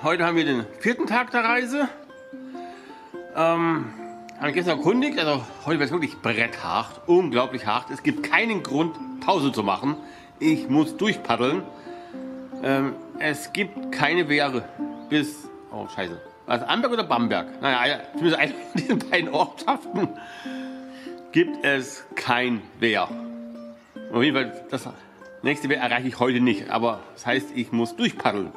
heute haben wir den 4. Tag der Reise. Haben gestern erkundigt, also heute wird es wirklich bretthart, unglaublich hart. Es gibt keinen Grund, Pause zu machen. Ich muss durchpaddeln. Es gibt keine Wehre bis, oh scheiße, was, Amberg oder Bamberg? Naja, zumindest einer von diesen beiden Ortschaften gibt es kein Wehr. Auf jeden Fall, das nächste Wehr erreiche ich heute nicht, aber das heißt, ich muss durchpaddeln.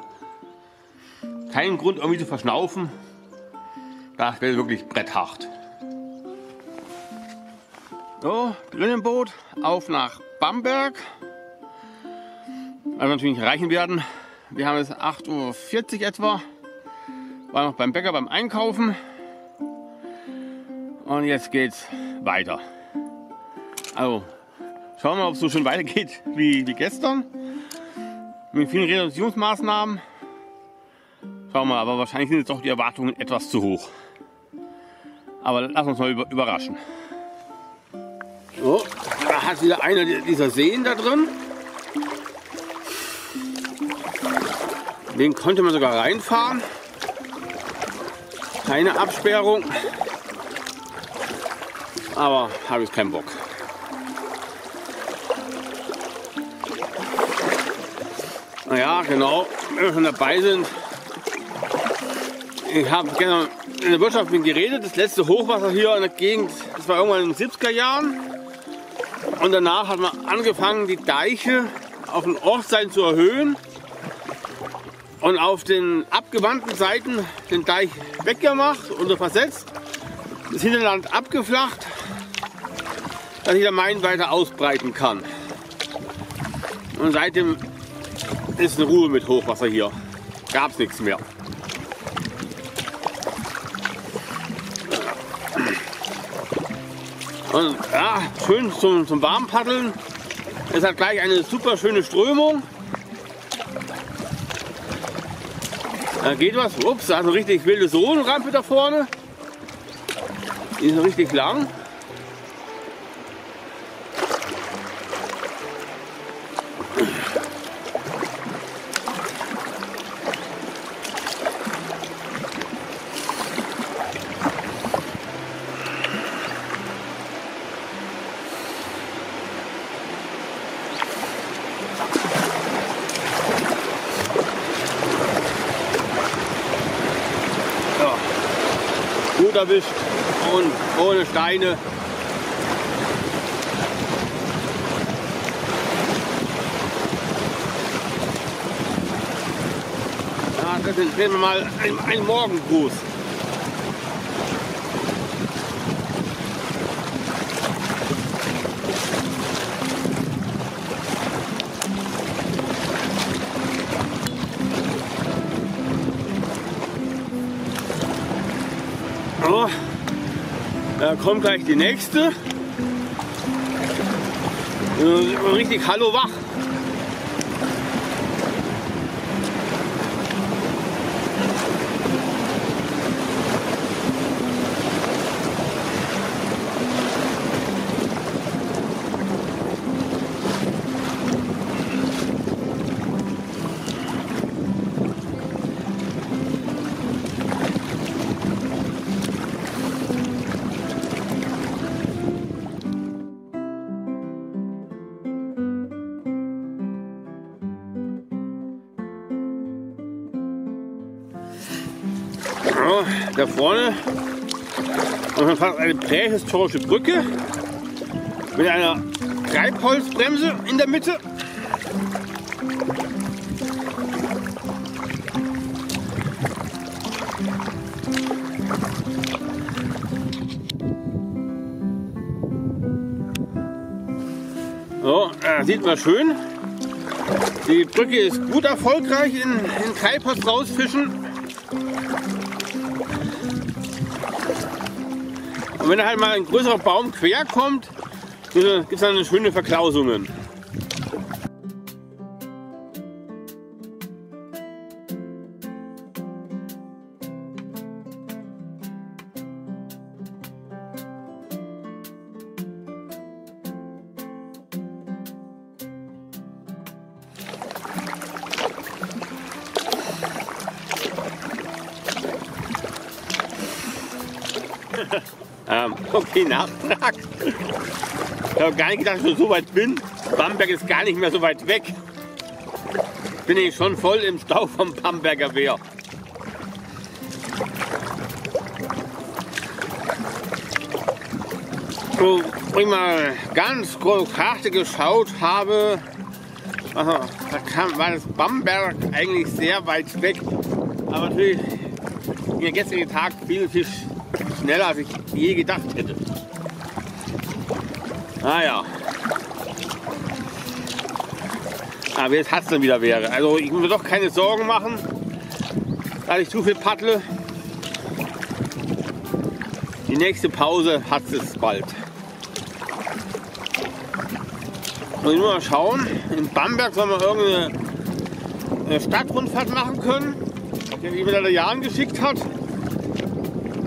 Keinen Grund irgendwie zu verschnaufen, das wäre wirklich bretthart. So, drin im Boot, auf nach Bamberg. Also natürlich nicht erreichen werden. Wir haben jetzt 8:40 Uhr etwa. War noch beim Bäcker beim Einkaufen. Und jetzt geht's weiter. Also schauen wir mal, ob es so schön weitergeht wie gestern. Mit vielen Reduktionsmaßnahmen. Schauen wir mal, aber wahrscheinlich sind jetzt doch die Erwartungen etwas zu hoch. Aber lass uns mal überraschen. So, da hat wieder einer dieser Seen da drin. Den konnte man sogar reinfahren. Keine Absperrung. Aber habe ich keinen Bock. Naja, genau, wenn wir schon dabei sind. Ich habe gerne in der Wirtschaft mit geredet. Das letzte Hochwasser hier in der Gegend, das war irgendwann in den 70er Jahren. Und danach hat man angefangen, die Deiche auf den Ostseiten zu erhöhen. Und auf den abgewandten Seiten den Deich weggemacht und versetzt. Das Hinterland abgeflacht, dass sich der Main weiter ausbreiten kann. Und seitdem ist eine Ruhe mit Hochwasser hier. Gab es nichts mehr. Und ja, schön zum Warmpaddeln. Es hat gleich eine super schöne Strömung. Da geht was. Ups, da ist eine richtig wilde Sohlenrampe da vorne. Die ist richtig lang. Gut erwischt und ohne Steine. Ja, das nehmen wir mal ein Morgengruß. So, da kommt gleich die nächste. Richtig hallo wach. Ja, da vorne haben wir fast eine prähistorische Brücke mit einer Treibholzbremse in der Mitte. So, da sieht man schön. Die Brücke ist gut erfolgreich in Treibholz rausfischen. Und wenn da halt mal ein größerer Baum quer kommt, gibt es dann schöne Verklausungen. Okay, Nachtrag. Ich habe gar nicht gedacht, dass ich so weit bin. Bamberg ist gar nicht mehr so weit weg. Bin ich schon voll im Stau vom Bamberger Wehr. So, wo ich mal ganz groß Karte geschaut habe, also, war das Bamberg eigentlich sehr weit weg. Aber natürlich ging der gestrige Tag viel schneller, als ich je gedacht hätte. Naja. Aber jetzt hat es dann wieder wäre. Also ich muss mir doch keine Sorgen machen, dass ich zu viel paddle. Die nächste Pause hat es bald. Und nur mal schauen, in Bamberg soll man irgendeine Stadtrundfahrt machen können, die mir der Jan geschickt hat.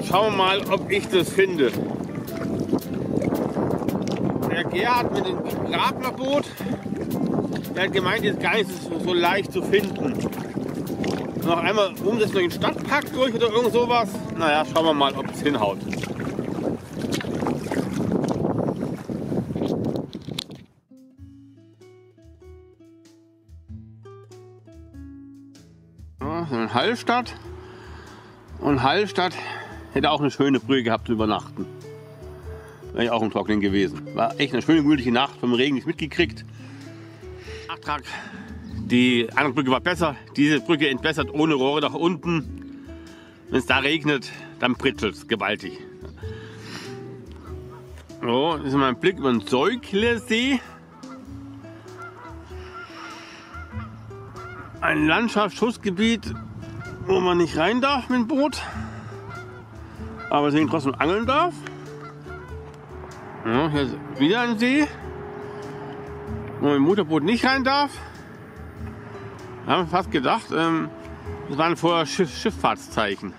Schauen wir mal, ob ich das finde. Der Gerhard mit dem Grablerboot, der hat gemeint, ist gar nicht so leicht zu finden. Noch einmal umsetzen durch den Stadtpark durch oder irgend sowas. Naja, schauen wir mal, ob es hinhaut. In Hallstatt. Und Hallstatt hätte auch eine schöne Brücke gehabt zu übernachten. Wäre ja auch im Trockenen gewesen. War echt eine schöne, gemütliche Nacht, vom Regen nicht mitgekriegt. Nachtrag. Die andere Brücke war besser. Diese Brücke entwässert ohne Rohre nach unten. Wenn es da regnet, dann prittelt es gewaltig. So, das ist mein Blick über den Säuglesee. Ein Landschaftsschutzgebiet, wo man nicht rein darf mit dem Boot, aber deswegen trotzdem angeln darf. Ja, hier ist wieder ein See, wo man mit dem Motorboot nicht rein darf. Da haben wir fast gedacht, das waren vorher Schifffahrtszeichen.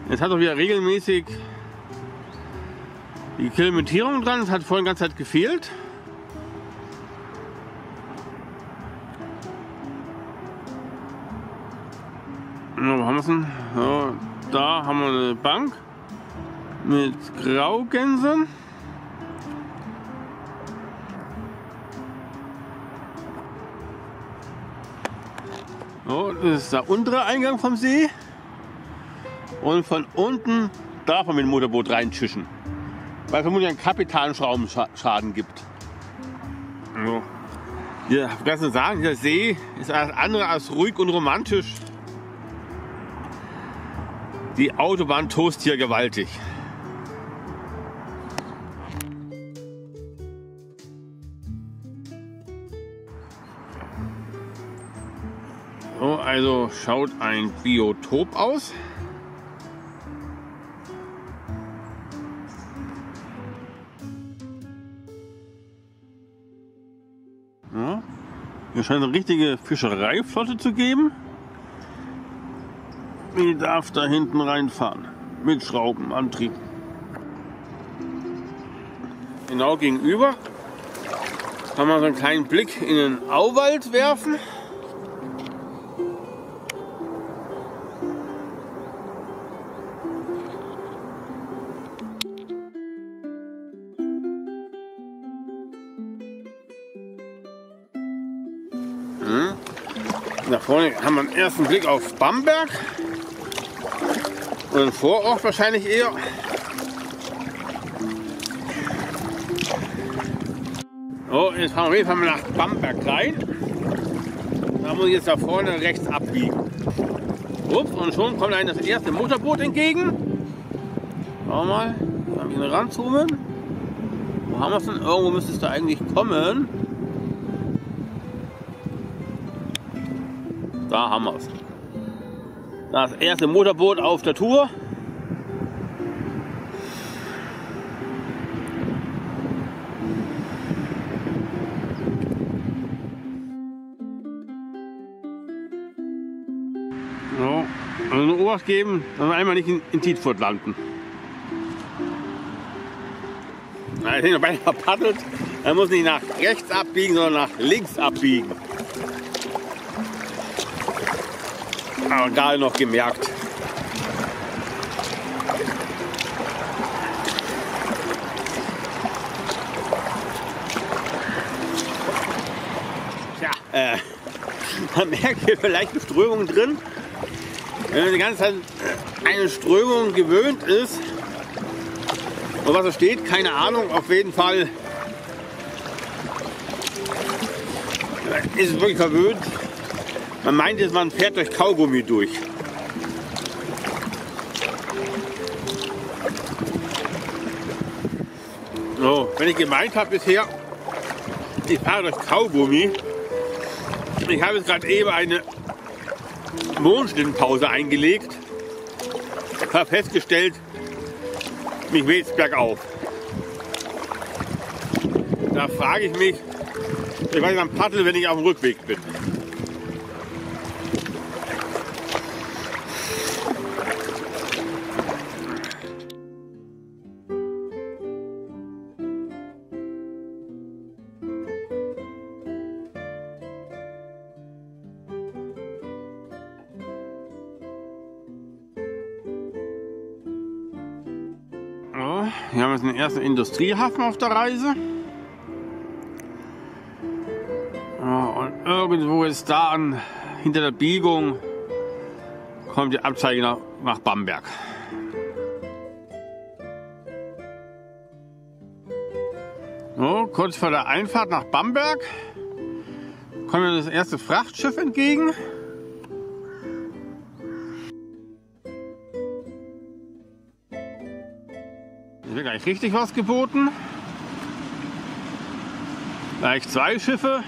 Jetzt hat auch wieder regelmäßig die Kilometrierung dran, das hat vorhin die ganze Zeit gefehlt. Wo haben wir es denn? Ja, da haben wir eine Bank mit Graugänsen. So, das ist der untere Eingang vom See. Und von unten darf man mit dem Motorboot reinschischen, weil es vermutlich einen kapitalen Schraubensschaden gibt. So. Ja, ich kann nur sagen, der See ist alles andere als ruhig und romantisch. Die Autobahn tost hier gewaltig. So, also schaut ein Biotop aus. Ja, hier scheint eine richtige Fischereiflotte zu geben. Die darf da hinten reinfahren mit Schraubenantrieb. Genau gegenüber kann man so einen kleinen Blick in den Auwald werfen. Da vorne haben wir einen ersten Blick auf Bamberg. Und ein Vorort wahrscheinlich eher. So, jetzt fahren wir auf jeden Fall mal nach Bamberg rein. Da muss ich jetzt da vorne rechts abbiegen. Ups, und schon kommt einem das erste Motorboot entgegen. Schauen wir mal, da wir ihn ranzoomen. Wo haben wir es denn? Irgendwo müsste es da eigentlich kommen. Da haben wir es. Das erste Motorboot auf der Tour. So, also eine Obacht geben, dass wir einmal nicht in Dietfurt landen. Na, ich bin noch beinahe verpaddelt. Er muss nicht nach rechts abbiegen, sondern nach links abbiegen. Aber gerade noch gemerkt. Man merkt hier vielleicht eine Strömung drin. Wenn man die ganze Zeit eine Strömung gewöhnt ist, und was da steht, keine Ahnung, auf jeden Fall ist es wirklich verwöhnt. Man meint jetzt, man fährt durch Kaugummi durch. So, wenn ich gemeint habe bisher, ich fahre durch Kaugummi, ich habe jetzt gerade eben eine Mondschnittenpause eingelegt, habe festgestellt, mich weht es bergauf. Da frage ich mich, ich weiß, am Paddel, wenn ich auf dem Rückweg bin. Wir haben jetzt einen ersten Industriehafen auf der Reise. Und irgendwo ist da hinter der Biegung kommt die Abzweigung nach Bamberg. So, kurz vor der Einfahrt nach Bamberg kommt mir das erste Frachtschiff entgegen. Hier wird gleich richtig was geboten. Gleich 2 Schiffe.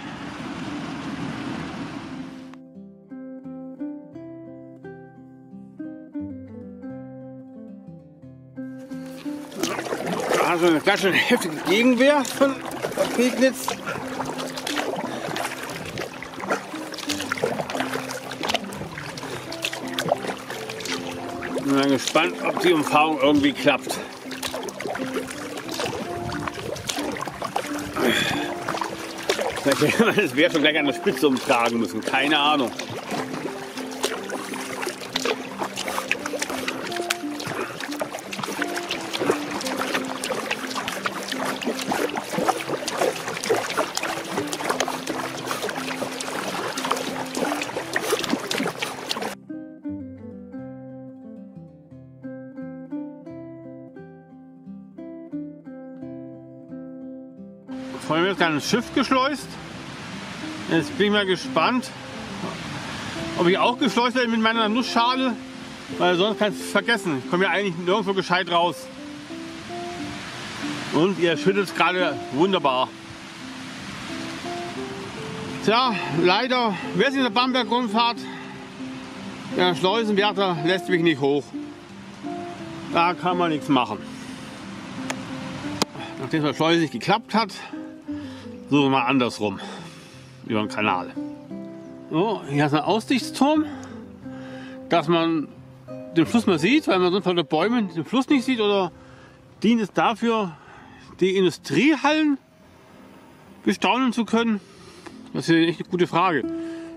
Also eine ganz schön heftige Gegenwehr von Pegnitz. Ich bin gespannt, ob die Umfahrung irgendwie klappt. Das wäre schon gleich an der Spitze umtragen müssen, keine Ahnung. Vorhin wird ein Schiff geschleust. Jetzt bin ich mal gespannt, ob ich auch geschleust werde mit meiner Nussschale, weil sonst kannst du es vergessen. Ich komme ja eigentlich nirgendwo gescheit raus. Und ihr schüttelt es gerade wunderbar. Tja, leider, wer ist in der Bamberg-Rundfahrt? Der Schleusenwärter lässt mich nicht hoch. Da kann man nichts machen. Nachdem das Schleuse nicht geklappt hat, suchen wir mal andersrum über den Kanal. So, hier ist ein Aussichtsturm, dass man den Fluss mal sieht, weil man sonst von den Bäumen den Fluss nicht sieht, oder dient es dafür, die Industriehallen bestaunen zu können? Das ist echt eine gute Frage.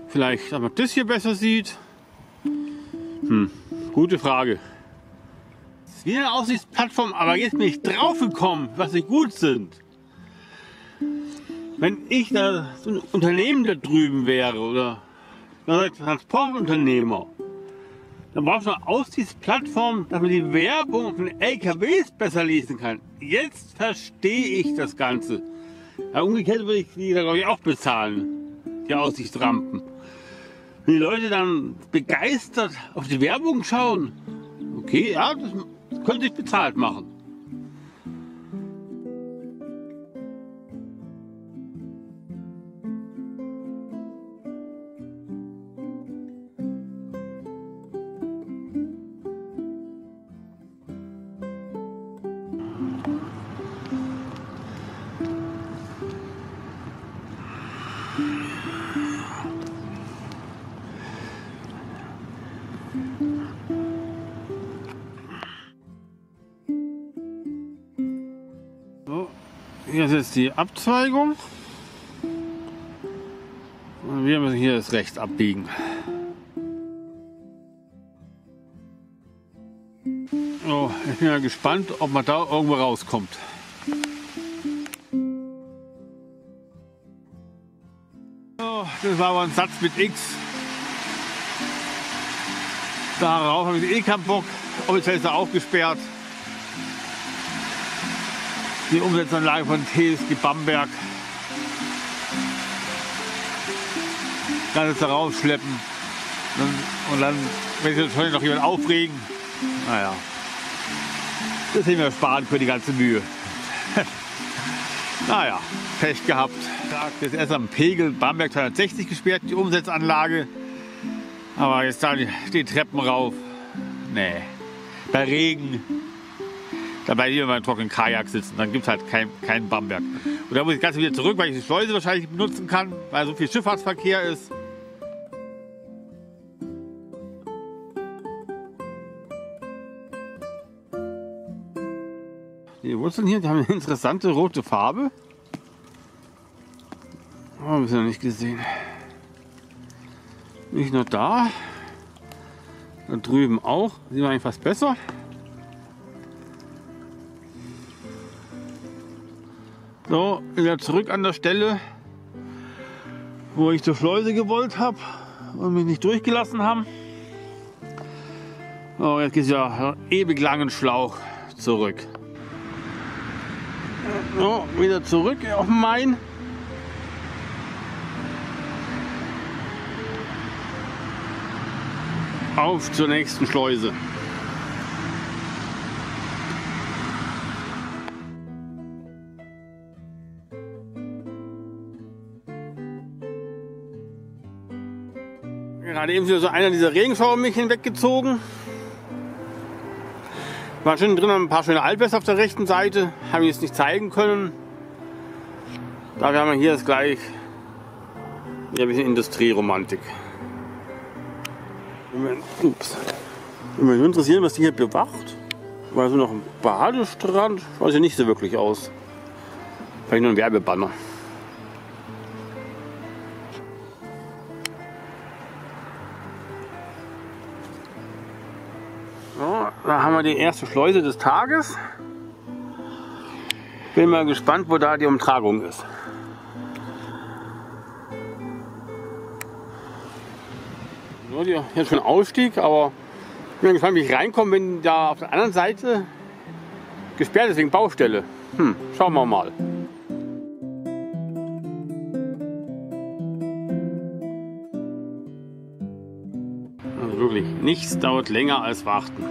Vielleicht, ob man das hier besser sieht. Gute Frage. Das ist wie eine Aussichtsplattform, aber jetzt bin ich drauf gekommen, was sie gut sind. Wenn ich da so ein Unternehmen da drüben wäre oder ein Transportunternehmer, dann brauchst du eine Aussichtsplattform, dass man die Werbung von LKWs besser lesen kann. Jetzt verstehe ich das Ganze. Ja, umgekehrt würde ich die da, glaube ich, auch bezahlen, die Aussichtsrampen. Wenn die Leute dann begeistert auf die Werbung schauen, okay, ja, das könnte ich bezahlt machen. Hier ist jetzt die Abzweigung und wir müssen hier das rechts abbiegen. So, ich bin ja gespannt, ob man da irgendwo rauskommt. So, das das war aber ein Satz mit X. Darauf habe ich eh keinen Bock. Offiziell ist er auch gesperrt. Die Umsetzanlage von TSG Bamberg. Kann es da rausschleppen. Und dann, wenn sich heute noch jemand aufregen, naja, das hätten wir sparen für die ganze Mühe. Naja, Pech gehabt. Jetzt erst am Pegel Bamberg 260 gesperrt, die Umsetzanlage. Aber jetzt da die Treppen rauf. Nee. Bei Regen. Da bleibe ich immer beim trockenen Kajak sitzen. Dann gibt es halt kein Bamberg. Und da muss ich ganz wieder zurück, weil ich die Schleuse wahrscheinlich benutzen kann, weil so viel Schifffahrtsverkehr ist. Die Wurzeln hier, die haben eine interessante rote Farbe. Oh, haben wir noch nicht gesehen. Nicht nur da. Da drüben auch. Sieht man eigentlich fast besser. So, wieder zurück an der Stelle, wo ich zur Schleuse gewollt habe und mich nicht durchgelassen haben. So, jetzt geht es ja ewig langen Schlauch zurück. So, wieder zurück auf den Main. Auf zur nächsten Schleuse. Gerade eben ist so einer dieser Regenschauer mich hinweggezogen. War schön drin, ein paar schöne Altwässer auf der rechten Seite. Habe ich jetzt nicht zeigen können. Dafür haben wir hier jetzt gleich ein bisschen Industrieromantik. Ups. Würde mich interessieren, was die hier bewacht. War so noch ein Badestrand? Schaut ja nicht so wirklich aus. Vielleicht nur ein Werbebanner. So, da haben wir die erste Schleuse des Tages. Bin mal gespannt, wo da die Umtragung ist. So, hier ist schon ein Ausstieg, aber ich bin gespannt, wie ich reinkomme, wenn da auf der anderen Seite gesperrt ist wegen Baustelle. Schauen wir mal. Also wirklich, nichts dauert länger als warten.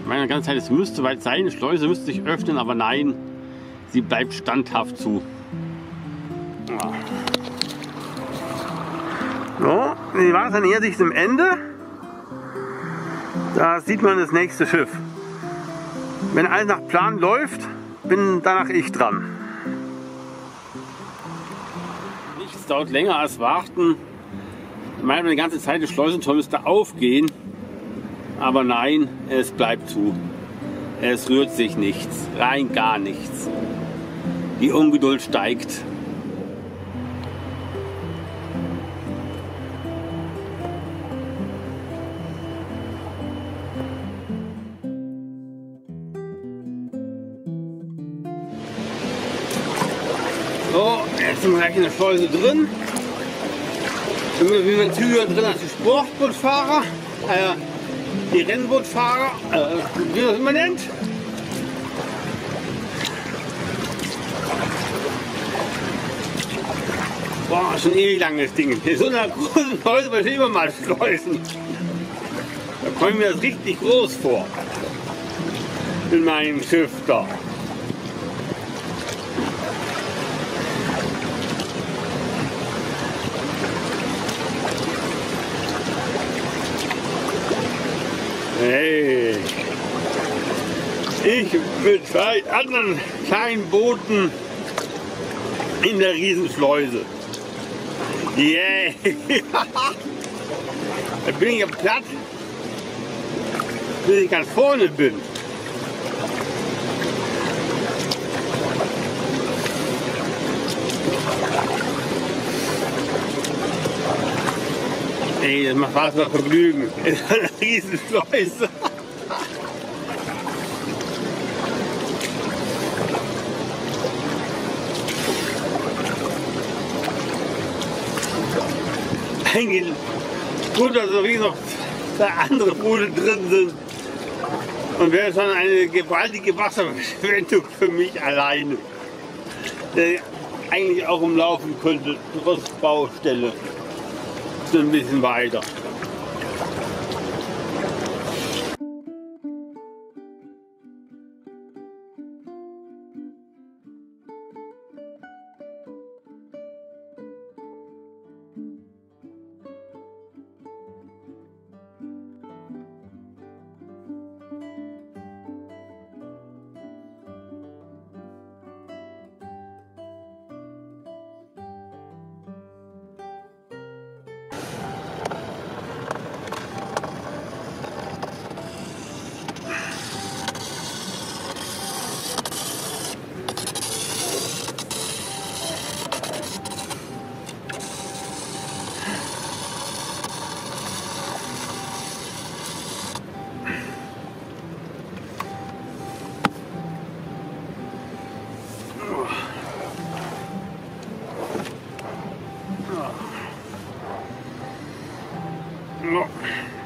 Ich meine, die ganze Zeit, es müsste weit sein, die Schleuse müsste sich öffnen, aber nein, sie bleibt standhaft zu. Ja. So, die Wasser nähert sich dem Ende. Da sieht man das nächste Schiff. Wenn alles nach Plan läuft, bin danach ich dran. Nichts dauert länger als warten. Ich meine, die ganze Zeit das Schleusentor müsste aufgehen. Aber nein, es bleibt zu. Es rührt sich nichts, rein gar nichts. Die Ungeduld steigt. So, jetzt sind wir gleich in der Schleuse drin. Wie man Züge drin als die Sportbootfahrer, die Rennbootfahrer, wie man es immer nennt. Boah, schon ewig langes Ding. In so einer großen Schleuse bei Schlebermalschleusen. Da kommt mir das richtig groß vor. In meinem Schiff da. Hey, ich mit zwei anderen kleinen Booten in der Riesenschleuse. Yeah! Da bin ich ja platt, bis ich ganz vorne bin. Ey, das macht Spaß, das Vergnügen in einer Riesenschleuse. eigentlich gut, dass noch noch zwei andere Boote drin sind. Und wäre schon eine gewaltige Wasserverschwendung für mich alleine, der eigentlich auch umlaufen könnte, trotz Baustelle. So ein bisschen weiter.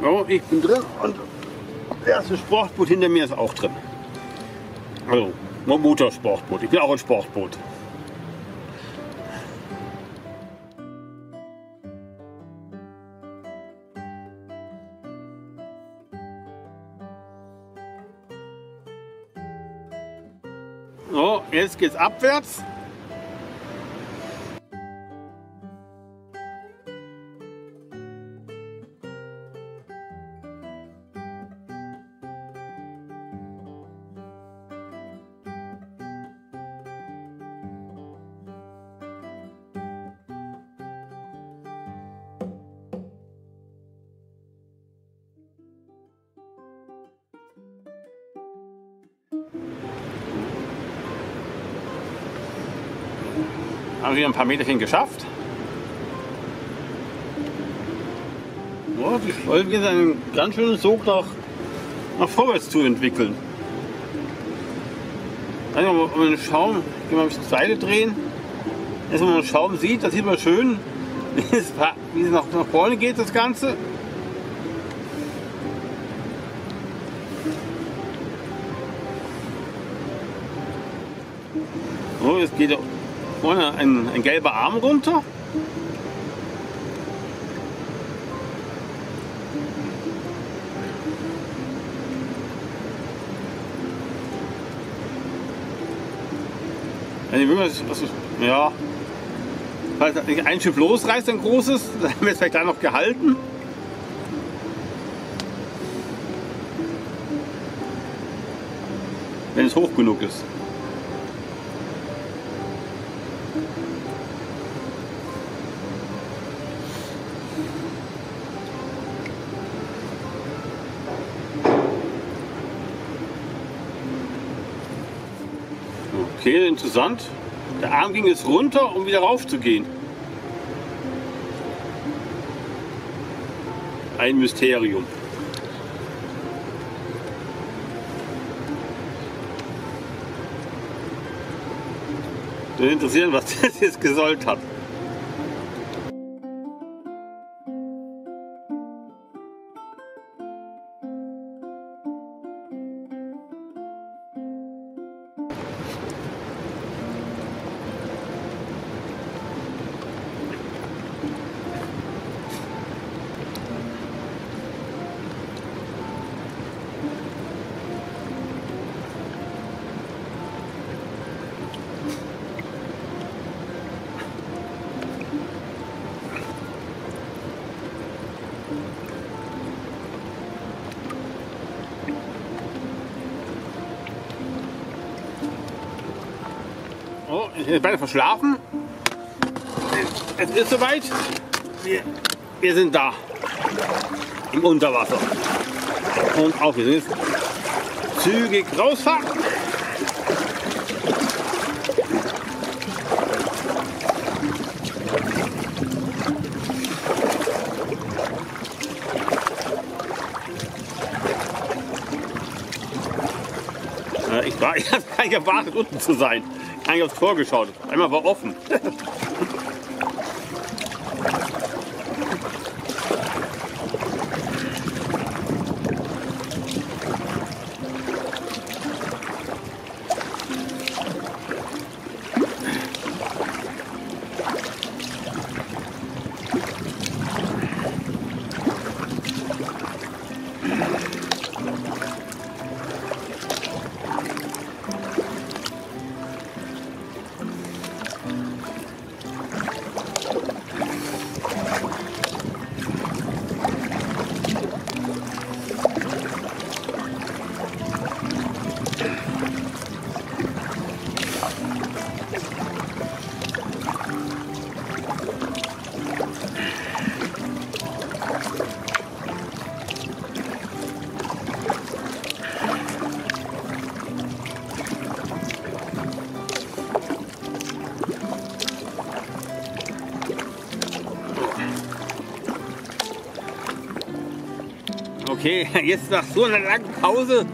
So, ich bin drin und das erste Sportboot hinter mir ist auch drin. Also, Motorsportboot. Ich bin auch ein Sportboot. So, jetzt geht's abwärts. Haben wir ein paar Meterchen geschafft. Ja, die Schleuse ist einen ganz schönen Sog nach vorwärts zu entwickeln. Also, wenn man den Schaum, ich kann mal ein bisschen zur Seite drehen, wenn man den Schaum sieht, das sieht man schön, wie es nach vorne geht, das Ganze. So, jetzt geht vorne ein gelber Arm runter. Ja, falls ein Schiff losreißt, ein großes, dann haben wir es vielleicht da noch gehalten. Wenn es hoch genug ist. Okay, interessant. Der Arm ging jetzt runter, um wieder rauf zu gehen. Ein Mysterium. Würde interessieren, was das jetzt gesollt hat. Oh, ich bin beide verschlafen. Es ist soweit. Wir sind da. Im Unterwasser. Und auf wir sind jetzt zügig rausfahren. Ich habe gar nicht erwartet, unten zu sein. Gar nicht aufs Tor geschaut. Einmal war offen. Okay, jetzt nach so einer langen Pause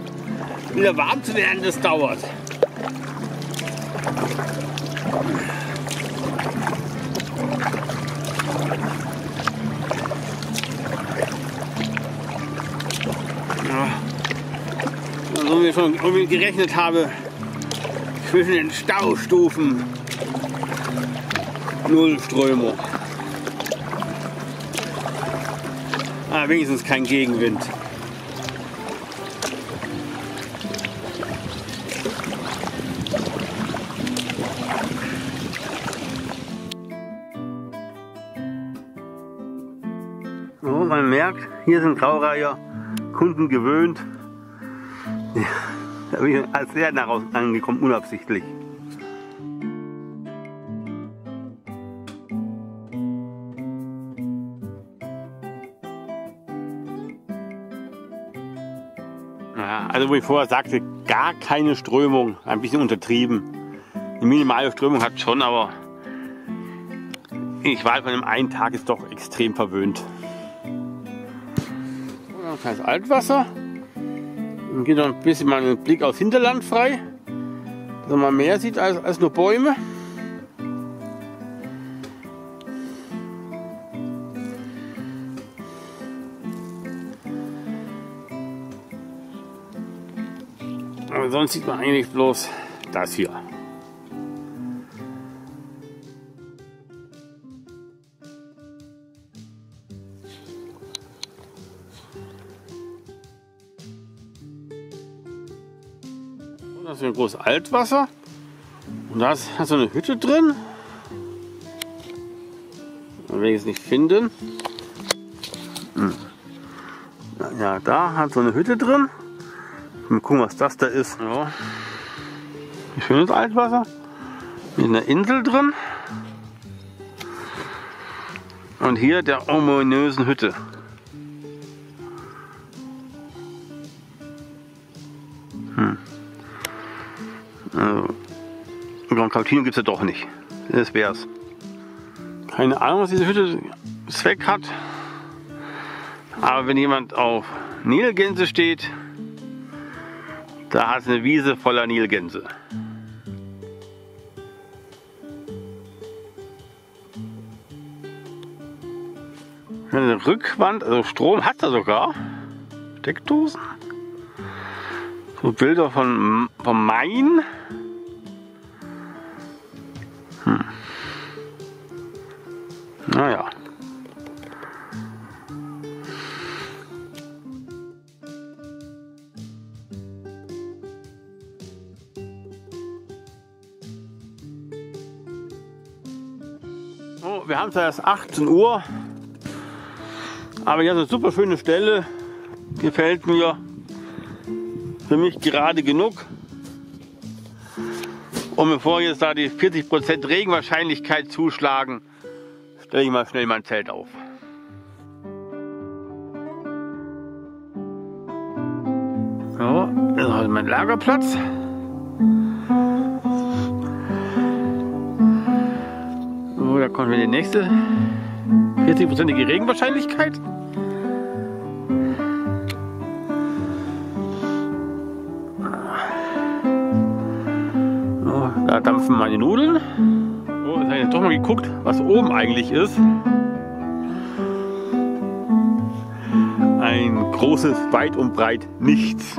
wieder warm zu werden, das dauert. Ja. So wie ich schon irgendwie gerechnet habe, zwischen den Staustufen 0 Strömung. Ah, wenigstens kein Gegenwind. So, man merkt, hier sind Graureiher Kunden gewöhnt. Ja, da bin ich als sehr nach außen angekommen, unabsichtlich. Ja, also wo ich vorher sagte, gar keine Strömung, ein bisschen untertrieben. Die minimale Strömung hat schon, aber ich war von dem einen Tag ist doch extrem verwöhnt. Das heißt Altwasser. Dann geht noch ein bisschen mal einen Blick aufs Hinterland frei, dass man mehr sieht als nur Bäume. Aber sonst sieht man eigentlich bloß das hier. Das ist ein großes Altwasser und da hat so eine Hütte drin. Da will ich es nicht finden. Ja, da hat so eine Hütte drin. Mal gucken, was das da ist. Ja. Schönes Altwasser mit einer Insel drin und hier der ominösen Hütte. Kantine gibt es ja doch nicht. Das wär's. Keine Ahnung, was diese Hütte Zweck hat. Aber wenn jemand auf Nilgänse steht, da hat es eine Wiese voller Nilgänse. Eine Rückwand, also Strom hat er sogar. Steckdosen. So Bilder vom Main. Naja. Oh, wir haben es erst 18 Uhr. Aber hier ist eine super schöne Stelle. Gefällt mir. Für mich gerade genug. Und bevor jetzt da die 40% Regenwahrscheinlichkeit zuschlagen, stelle ich mal schnell mein Zelt auf. So, das ist mein Lagerplatz. So, da kommt wieder die nächste 40%ige Regenwahrscheinlichkeit. So, da dampfen meine Nudeln. So, jetzt habe ich doch mal geguckt, was oben eigentlich ist. Ein großes, weit und breit nichts.